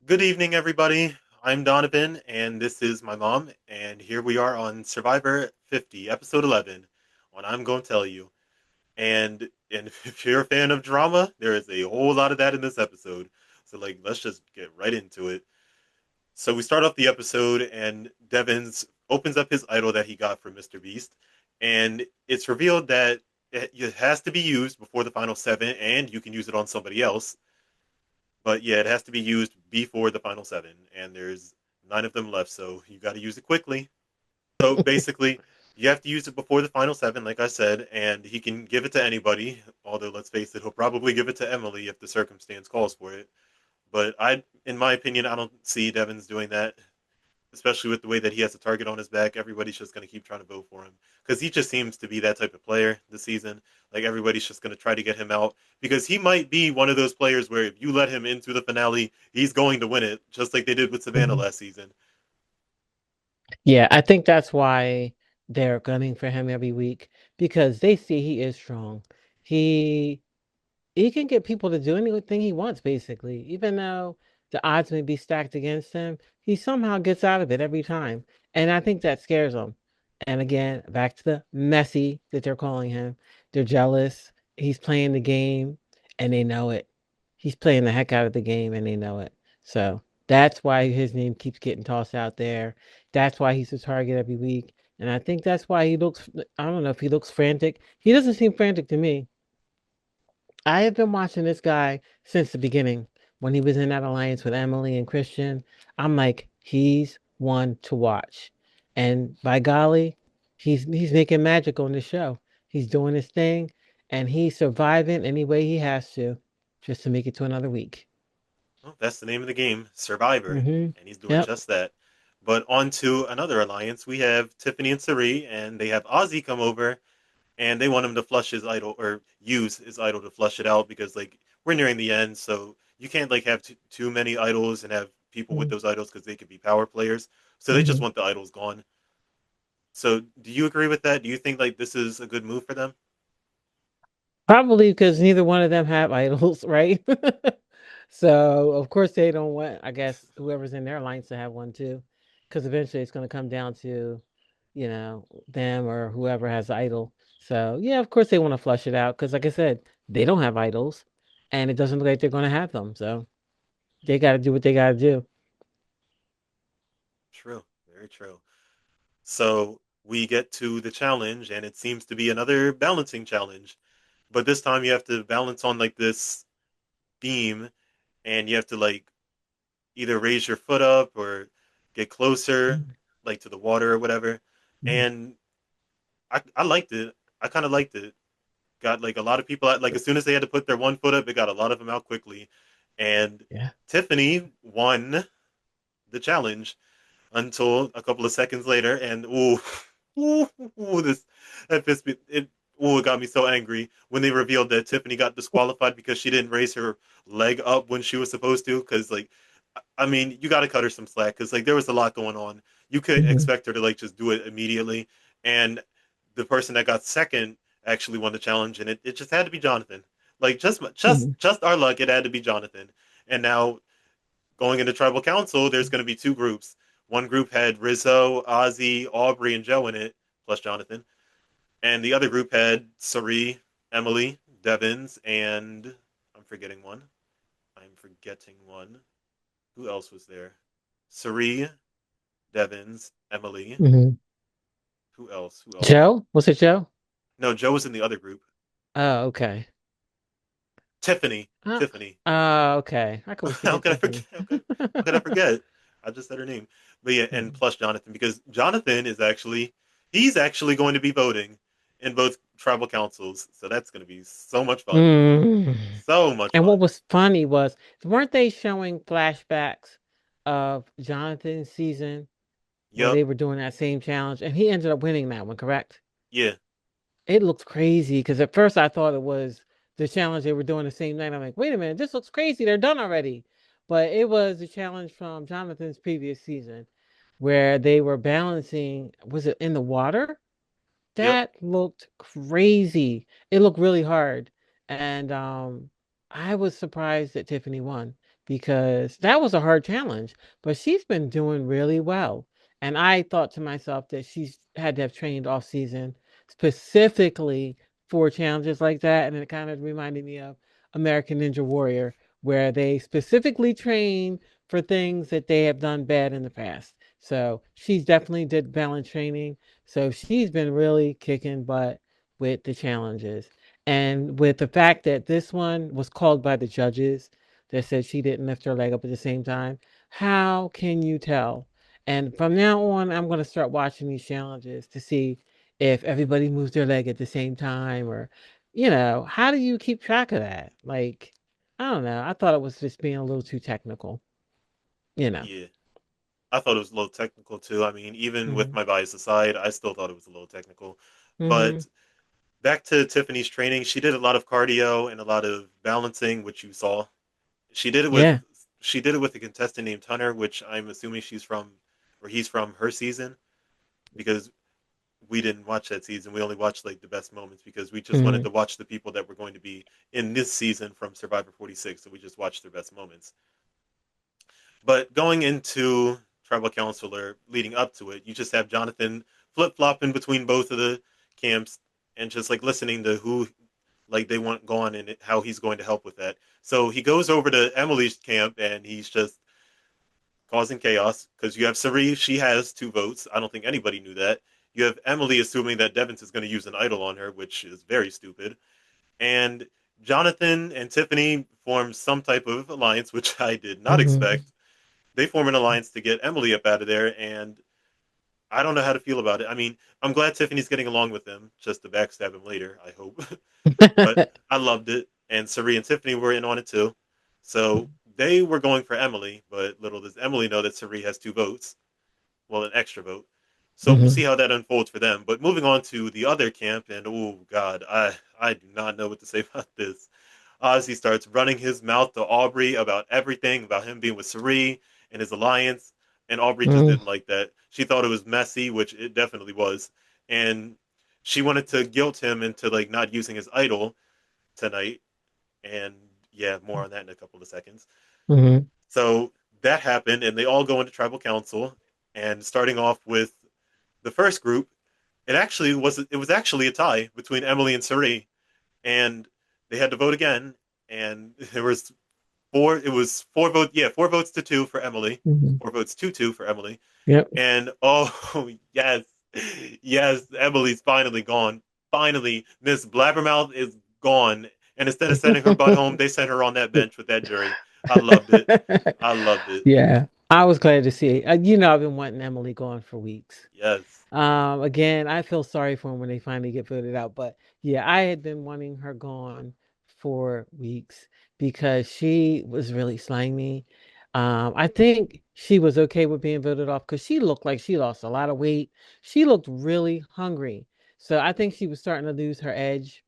Good evening, everybody. I'm Donovan, and this is my mom, and here we are on Survivor 50, Episode 11, on I'm Going to Tell You. And if you're a fan of drama, there is a whole lot of that in this episode. So, let's just get right into it. So, we start off the episode, and Devins opens up his idol that he got from Mr. Beast, and it's revealed that it has to be used before the final seven, and you can use it on somebody else. But yeah, it has to be used before the final seven, and there's nine of them left, so you got to use it quickly. So basically, you have to use it before the final seven, like I said, and he can give it to anybody. Although let's face it, he'll probably give it to Emily if the circumstance calls for it. But in my opinion, I don't see Devins doing that, especially with the way that he has a target on his back. Everybody's just going to keep trying to vote for him because he just seems to be that type of player this season. Like everybody's just going to try to get him out because he might be one of those players where if you let him into the finale, he's going to win it, just like they did with Savannah Mhm. last season. Yeah, I think that's why they're gunning for him every week because they see he is strong. He he can get people to do anything he wants, basically. Even though the odds may be stacked against him, he somehow gets out of it every time. And I think that scares them. And again, back to the messy that they're calling him. They're jealous. He's playing the game and they know it. He's playing the heck out of the game and they know it. So that's why his name keeps getting tossed out there. That's why he's a target every week. And I think that's why he looks, I don't know if he looks frantic. He doesn't seem frantic to me. I have been watching this guy since the beginning. When he was in that alliance with Emily and Christian, I'm like, he's one to watch. And by golly, he's making magic on the show. He's doing his thing and he's surviving any way he has to just to make it to another week. Well, that's the name of the game, Survivor, Mm-hmm. and he's doing Yep. just that. But on to another alliance, we have Tiffany and Sari, and they have Ozzy come over and they want him to flush his idol or use his idol to flush it out because we're nearing the end, so you can't have too many idols and have people with those idols because they could be power players. So they just Mm-hmm. want the idols gone. So do you agree with that? Do you think this is a good move for them? Probably because neither one of them have idols, right? So of course they don't want, I guess, whoever's in their alliance to have one too, because eventually it's going to come down to, them or whoever has the idol. So yeah, of course they want to flush it out because, like I said, they don't have idols, and it doesn't look like they're going to have them. So they got to do what they got to do. True, very true. So we get to the challenge, and it seems to be another balancing challenge. But this time you have to balance on this beam, and you have to either raise your foot up or get closer, Mhm. to the water or whatever. Mhm. And I liked it. I kind of liked it. Got a lot of people as soon as they had to put their one foot up, it got a lot of them out quickly. And Yeah. Tiffany won the challenge until a couple of seconds later, and ooh, ooh, this that pissed me. It got me so angry when they revealed that Tiffany got disqualified because she didn't raise her leg up when she was supposed to. Because I mean, you got to cut her some slack because there was a lot going on. You could Mhm. expect her to just do it immediately, and the person that got second actually won the challenge, and it just had to be Jonathan. Mhm. Just our luck, it had to be Jonathan. And now going into tribal council, there's going to be two groups. One group had Rizzo, Ozzy, Aubrey, and Joe in it, plus Jonathan, and the other group had Sari, Emily, Devins, and I'm forgetting one. I'm forgetting one. Who else was there? Sari, Devins, Emily. Mhm. Who else? Who else? Joe? Was it Joe? No, Joe was in the other group. Oh, okay. Tiffany. Uh, Tiffany. okay. I could always How forget could I forget? Tiffany. How could I forget? I just said her name. But yeah, and plus Jonathan, because Jonathan is he's actually going to be voting in both tribal councils. So that's going to be so much fun. Mm. So much And what fun. was funny was, weren't they showing flashbacks of Jonathan's season where Yup. they were doing that same challenge and he ended up winning that one, correct? Yeah. It looked crazy because at first I thought it was the challenge they were doing the same night. I'm like, wait a minute, this looks crazy. They're done already. But it was the challenge from Jonathan's previous season where they were balancing, was it in the water? Yep. That looked crazy. It looked really hard. And I was surprised that Tiffany won because that was a hard challenge. But she's been doing really well. And I thought to myself that she's had to have trained off season specifically for challenges like that. And it kind of reminded me of American Ninja Warrior, where they specifically train for things that they have done bad in the past. So she's definitely did balance training. So she's been really kicking butt with the challenges. And with the fact that this one was called by the judges that said she didn't lift her leg up at the same time, how can you tell? And from now on, I'm going to start watching these challenges to see if everybody moves their leg at the same time or, how do you keep track of that? Like, I don't know. I thought it was just being a little too technical, you know. Yeah, I thought it was a little technical too. I mean, even with Mhm. my bias aside, I still thought it was a little technical. But Mhm. back to Tiffany's training, she did a lot of cardio and a lot of balancing, which you saw. She did it with Yeah. she did it with a contestant named Hunter, which I'm assuming she's from or he's from her season because we didn't watch that season. We only watched like the best moments because we just wanted Mhm. to watch the people that were going to be in this season from Survivor 46. So we just watched their best moments. But going into Tribal Counselor leading up to it, you just have Jonathan flip flopping between both of the camps and just like listening to who like they want gone and how he's going to help with that. So he goes over to Emily's camp and he's just causing chaos because you have Sari, she has 2 votes. I don't think anybody knew that. You have Emily assuming that Devins is going to use an idol on her, which is very stupid. And Jonathan and Tiffany form some type of alliance, which I did not Mhm. expect. They form an alliance to get Emily up out of there, and I don't know how to feel about it. I mean, I'm glad Tiffany's getting along with him, just to backstab him later, I hope. But I loved it, and Sari and Tiffany were in on it too. So they were going for Emily, but little does Emily know that Sari has 2 votes, well, an extra vote. So we'll see Mhm. how that unfolds for them. But moving on to the other camp, and oh god, I do not know what to say about this. Ozzy starts running his mouth to Aubrey about everything, about him being with Sari and his alliance, and Aubrey just Mhm. didn't like that. She thought it was messy, which it definitely was, and she wanted to guilt him into like not using his idol tonight. And yeah, more on that in a couple of seconds. Mhm. So that happened, and they all go into tribal council. And starting off with the first group, it was actually a tie between Emily and Sari, and they had to vote again. And there was 4 votes. Yeah, 4 votes to 2 for Emily. Mhm. 4 votes to 2 for Emily. Yep. And oh yes, yes, Emily's finally gone. Finally, Miss Blabbermouth is gone. And instead of sending her butt home, they sent her on that bench with that jury. I loved it. I loved it. Yeah, I was glad to see it. I've been wanting Emily gone for weeks. Yes. Again, I feel sorry for them when they finally get voted out. But yeah, I had been wanting her gone for weeks because she was really slimy. I think she was okay with being voted off because she looked like she lost a lot of weight. She looked really hungry. So I think she was starting to lose her edge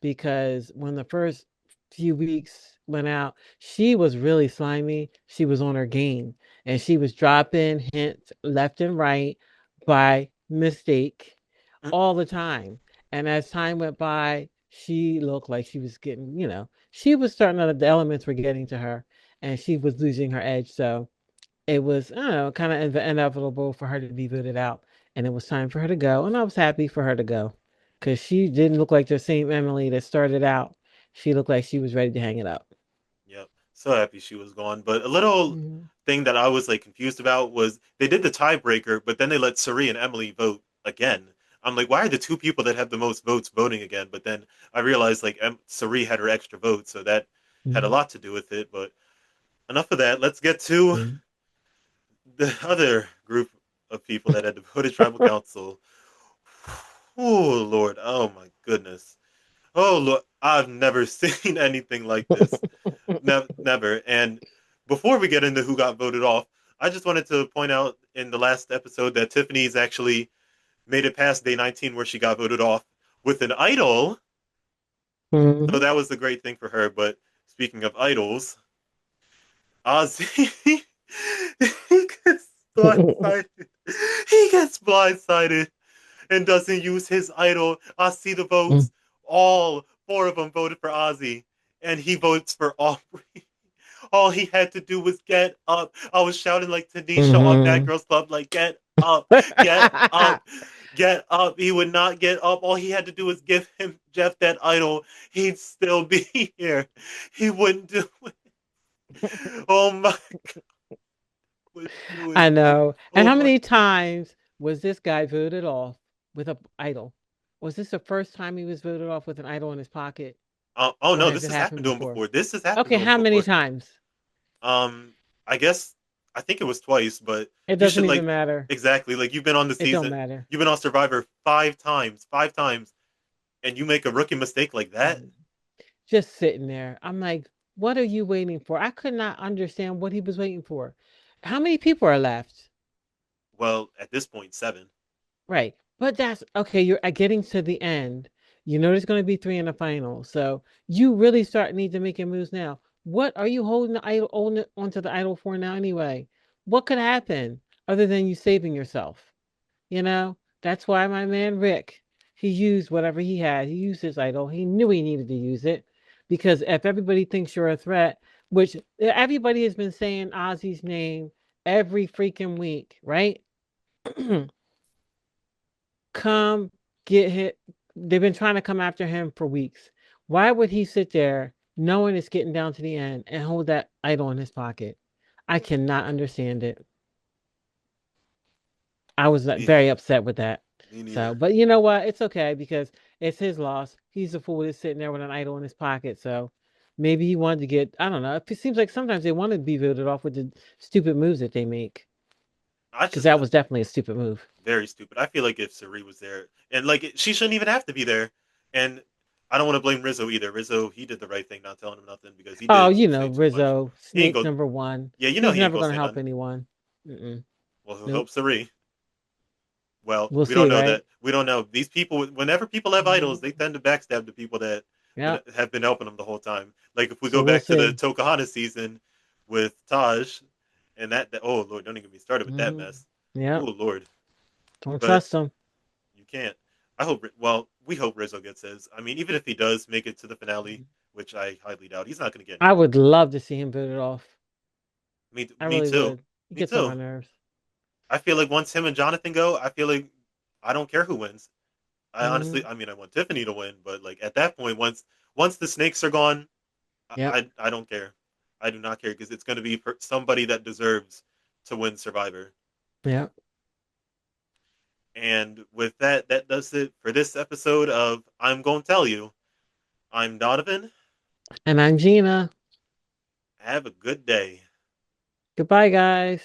because when the first few weeks went out, she was really slimy. She was on her game and she was dropping hints left and right by mistake Mm, all the time. And as time went by, she looked like she was getting, she was starting to, the elements were getting to her and she was losing her edge. So it was, I don't know, kind of inevitable for her to be voted out. And it was time for her to go. And I was happy for her to go because she didn't look like the same Emily that started out. She looked like she was ready to hang it up. yep. So happy she was gone. But a little Mhm. thing that I was like confused about was they did the tiebreaker, but then they let Sari and Emily vote again. I'm like, why are the 2 people that have the most votes voting again? But then I realized like Sari had her extra vote, so that had a Mhm. lot to do with it. But enough of that. Let's get to Mhm. the other group of people that had to vote at tribal council. Oh Lord, oh my goodness. Oh Lord, I've never seen anything like this. Never. And before we get into who got voted off, I just wanted to point out in the last episode that Tiffany's actually made it past day 19 where she got voted off with an idol. So Mhm. that was the great thing for her. But speaking of idols, Ozzy, he gets blindsided. He gets blindsided and doesn't use his idol. I see the votes. All 4 of them voted for Ozzy, and he votes for Aubrey. All he had to do was get up. I was shouting like Tanisha on Bad Hmm. Girls Club, like, get up, get up, get up. He would not get up. All he had to do was give him Jeff that idol. He'd still be here. He wouldn't do it. Oh my, would do it. I know. And Oh how my. many times was this guy voted off with a idol? Was this the first time he was voted off with an idol in his pocket, Oh or no, has this it has happened happened to him before? before. This has happened Okay, to him how many before. times? Um, I guess I think it was twice, but It you doesn't should even like matter. exactly like you've been on the It don't season, matter. you've been on Survivor five times, and you make a rookie mistake like that. Mm. Just sitting there. I'm like, what are you waiting for? I could not understand what he was waiting for. How many people are left? Well, at this point, seven. Right. But that's okay. You're getting to the end. You know there's going to be three in the final. So you really start need to making moves now. What are you holding the idol onto the idol for now anyway? What could happen other than you saving yourself? You know, that's why my man Rick, he used whatever he had. He used his idol. He knew he needed to use it because if everybody thinks you're a threat, which everybody has been saying Ozzy's name every freaking week, right? Yep. Come get hit. They've been trying to come after him for weeks. Why would he sit there knowing it's getting down to the end and hold that idol in his pocket? I cannot understand it. I was Me, very upset with that. me So, neither. but you know what? It's okay because it's his loss. He's the fool that's sitting there with an idol in his pocket. So maybe he wanted to get, I don't know. It seems like sometimes they want to be voted off with the stupid moves that they make I because just that was definitely a stupid move. very stupid. I feel like if Sari was there, and like she shouldn't even have to be there. And I don't want to blame Rizzo either. Rizzo, he did the right thing, not telling him nothing because he Oh, did you know, say too much. Rizzo, He ain't snake go. number one. Yeah, you know He's he ain't never gonna going to say help nothing. anyone. Mm-mm. Well, he'll Nope. help Sari. Well, We'll we don't see, know right? that. We don't know. These people, whenever people have idols, Mhm. they tend to backstab the people that Yep. have been helping them the whole time. Like if we So go we'll back to the see. Tokahana season with Taj, and that oh Lord, don't even get me started with that Hmm. mess. Oh Yep. Lord, Don't but trust him. you can't. I hope. Well, we hope Rizzo gets his. I mean, even if he does make it to the finale, which I highly doubt, he's not going to get I anywhere. would love to see him voted off. I Me really too. would. He Me gets on my too. nerves. I feel like once him and Jonathan go, I feel like I don't care who wins. I honestly, Hmm. I mean, I want Tiffany to win, but like at that point, once the snakes are gone, Yep. I don't care. I do not care because it's going to be somebody that deserves to win Survivor. Yep. And with that, that does it for this episode of I'm Gonna Tell You. I'm Donovan. And I'm Gina. Have a good day. Goodbye, guys.